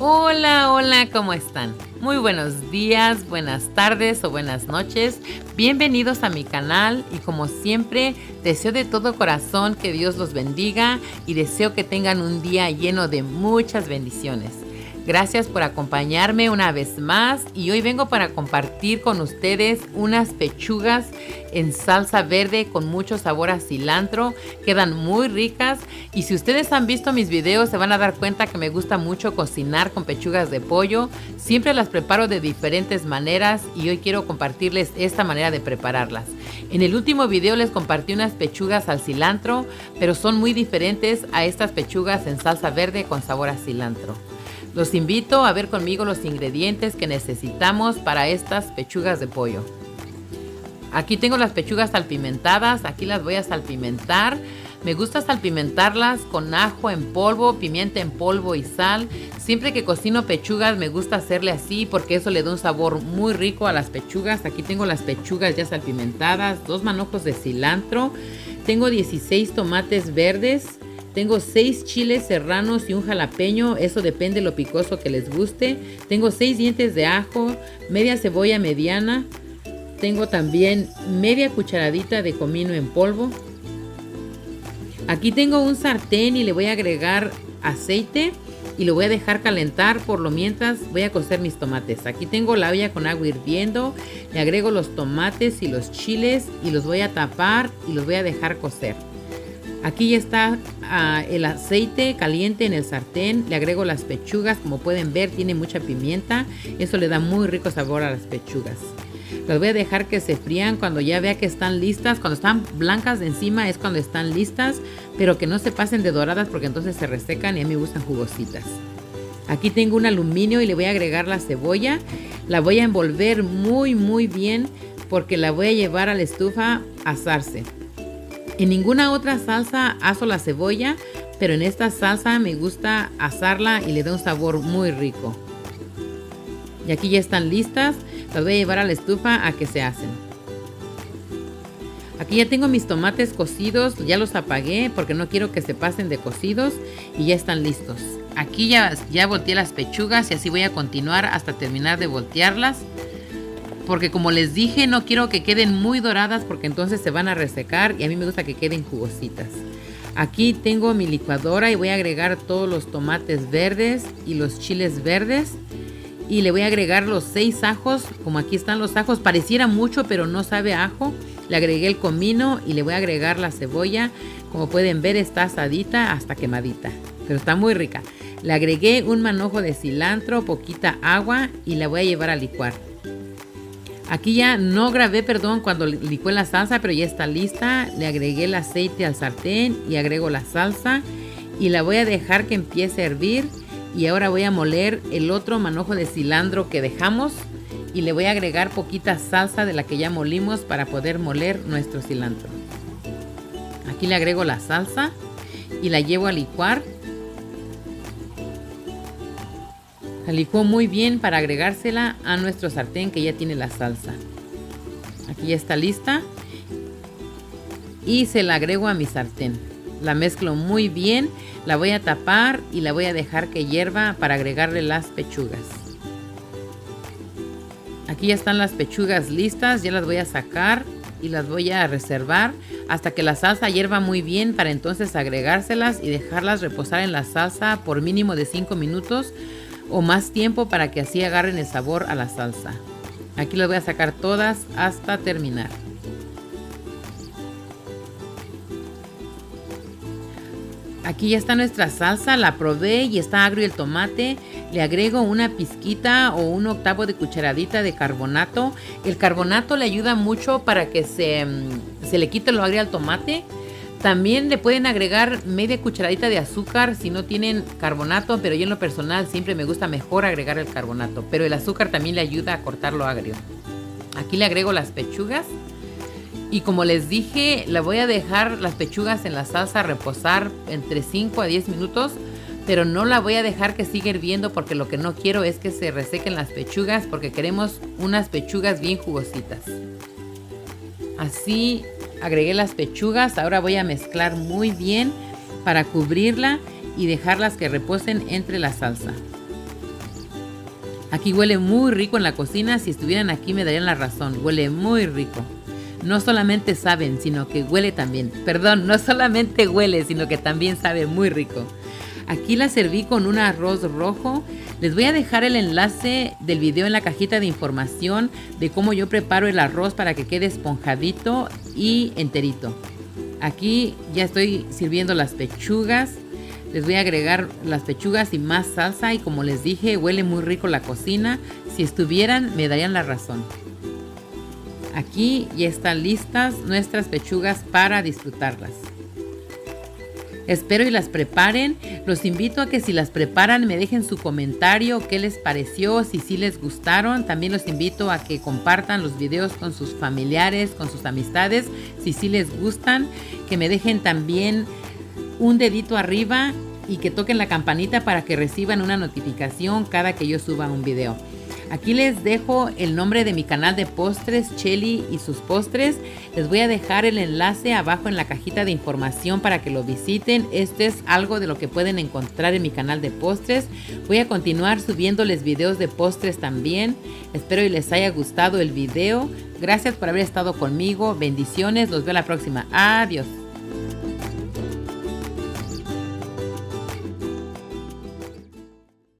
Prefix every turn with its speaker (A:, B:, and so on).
A: Hola, hola, ¿cómo están? Muy buenos días, buenas tardes o buenas noches. Bienvenidos a mi canal y como siempre deseo de todo corazón que Dios los bendiga y deseo que tengan un día lleno de muchas bendiciones. Gracias por acompañarme una vez más y hoy vengo para compartir con ustedes unas pechugas en salsa verde con mucho sabor a cilantro. Quedan muy ricas y si ustedes han visto mis videos se van a dar cuenta que me gusta mucho cocinar con pechugas de pollo. Siempre las preparo de diferentes maneras y hoy quiero compartirles esta manera de prepararlas. En el último video les compartí unas pechugas al cilantro, pero son muy diferentes a estas pechugas en salsa verde con sabor a cilantro. Los invito a ver conmigo los ingredientes que necesitamos para estas pechugas de pollo. Aquí tengo las pechugas salpimentadas, aquí las voy a salpimentar. Me gusta salpimentarlas con ajo en polvo, pimienta en polvo y sal. Siempre que cocino pechugas me gusta hacerle así porque eso le da un sabor muy rico a las pechugas. Aquí tengo las pechugas ya salpimentadas, 2 manojos de cilantro. Tengo 16 tomates verdes. Tengo 6 chiles serranos y un jalapeño, eso depende de lo picoso que les guste. Tengo 6 dientes de ajo, media cebolla mediana. Tengo también media cucharadita de comino en polvo. Aquí tengo un sartén y le voy a agregar aceite y lo voy a dejar calentar por lo mientras voy a cocer mis tomates. Aquí tengo la olla con agua hirviendo, le agrego los tomates y los chiles y los voy a tapar y los voy a dejar cocer. Aquí ya está el aceite caliente en el sartén, le agrego las pechugas, como pueden ver tiene mucha pimienta, eso le da muy rico sabor a las pechugas. Las voy a dejar que se frían. Cuando ya vea que están listas, cuando están blancas de encima es cuando están listas, pero que no se pasen de doradas porque entonces se resecan y a mí me gustan jugositas. Aquí tengo un aluminio y le voy a agregar la cebolla, la voy a envolver muy bien porque la voy a llevar a la estufa a asarse. En ninguna otra salsa aso la cebolla, pero en esta salsa me gusta asarla y le da un sabor muy rico. Y aquí ya están listas, las voy a llevar a la estufa a que se hacen. Aquí ya tengo mis tomates cocidos, ya los apagué porque no quiero que se pasen de cocidos y ya están listos. Aquí ya volteé las pechugas y así voy a continuar hasta terminar de voltearlas. Porque como les dije, no quiero que queden muy doradas porque entonces se van a resecar y a mí me gusta que queden jugositas. Aquí tengo mi licuadora y voy a agregar todos los tomates verdes y los chiles verdes. Y le voy a agregar los 6 ajos, como aquí están los ajos, pareciera mucho pero no sabe a ajo. Le agregué el comino y le voy a agregar la cebolla. Como pueden ver está asadita hasta quemadita, pero está muy rica. Le agregué un manojo de cilantro, poquita agua y la voy a llevar a licuar. Aquí ya no grabé, perdón, cuando licué la salsa, pero ya está lista. Le agregué el aceite al sartén y agrego la salsa y la voy a dejar que empiece a hervir. Y ahora voy a moler el otro manojo de cilantro que dejamos y le voy a agregar poquita salsa de la que ya molimos para poder moler nuestro cilantro. Aquí le agrego la salsa y la llevo a licuar. La licuo muy bien para agregársela a nuestro sartén que ya tiene la salsa. Aquí ya está lista y se la agrego a mi sartén. La mezclo muy bien, la voy a tapar y la voy a dejar que hierva para agregarle las pechugas. Aquí ya están las pechugas listas, ya las voy a sacar y las voy a reservar hasta que la salsa hierva muy bien para entonces agregárselas y dejarlas reposar en la salsa por mínimo de 5 minutos o más tiempo para que así agarren el sabor a la salsa. Aquí las voy a sacar todas hasta terminar. Aquí ya está nuestra salsa, la probé y está agrio el tomate. Le agrego una pizquita o 1/8 de cucharadita de carbonato. El carbonato le ayuda mucho para que se le quite lo agrio al tomate. También le pueden agregar media cucharadita de azúcar si no tienen carbonato, pero yo en lo personal siempre me gusta mejor agregar el carbonato. Pero el azúcar también le ayuda a cortar lo agrio. Aquí le agrego las pechugas. Y como les dije, la voy a dejar las pechugas en la salsa reposar entre 5 a 10 minutos, pero no la voy a dejar que siga hirviendo porque lo que no quiero es que se resequen las pechugas porque queremos unas pechugas bien jugositas. Así agregué las pechugas, ahora voy a mezclar muy bien para cubrirla y dejarlas que reposen entre la salsa. Aquí huele muy rico en la cocina. Si estuvieran aquí me darían la razón. Huele muy rico. No solamente saben, sino que huele también. Perdón, no solamente huele, sino que también sabe muy rico. Aquí la serví con un arroz rojo. Les voy a dejar el enlace del video en la cajita de información de cómo yo preparo el arroz para que quede esponjadito y enterito. Aquí ya estoy sirviendo las pechugas. Les voy a agregar las pechugas y más salsa y como les dije, huele muy rico la cocina. Si estuvieran, me darían la razón. Aquí ya están listas nuestras pechugas para disfrutarlas. Espero y las preparen. Los invito a que si las preparan me dejen su comentario, qué les pareció, si sí les gustaron. También los invito a que compartan los videos con sus familiares, con sus amistades, si sí les gustan. Que me dejen también un dedito arriba y que toquen la campanita para que reciban una notificación cada que yo suba un video. Aquí les dejo el nombre de mi canal de postres, Chely y sus postres. Les voy a dejar el enlace abajo en la cajita de información para que lo visiten. Este es algo de lo que pueden encontrar en mi canal de postres. Voy a continuar subiéndoles videos de postres también. Espero y les haya gustado el video. Gracias por haber estado conmigo. Bendiciones. Los veo la próxima. Adiós.